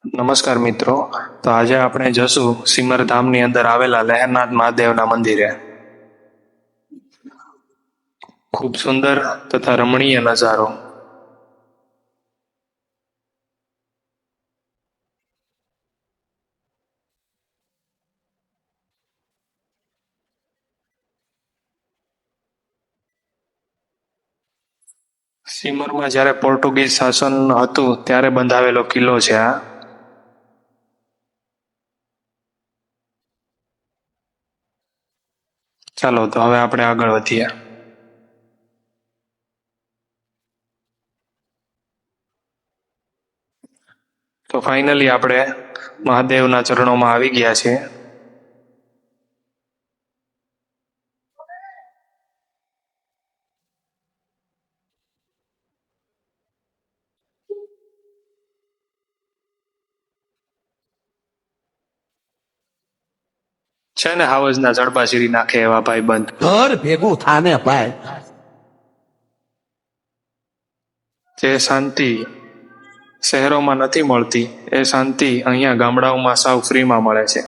નમસ્કાર મિત્રો. તો આજે આપણે જશું સિમરધામની અંદર આવેલા લહેરનાથ મહાદેવના મંદિરે. ખૂબ સુંદર તથા રમણીય નજારો. સિમરમાં જ્યારે પોર્ટુગીઝ શાસન હતું ત્યારે બંધાવેલો કિલ્લો છે આ. ચાલો તો હવે આપણે આગળ વધીએ. તો ફાઇનલી આપણે મહાદેવના ચરણોમાં આવી ગયા છીએ. છે ને હાવજના જડબા ચીરી નાખે એવા ભાઈબંધ. ઘર ભેગું થાને ભાઈ. જે શાંતિ શહેરોમાં નથી મળતી એ શાંતિ અહીંયા ગામડાઓમાં સાવ ફ્રીમાં મળે છે.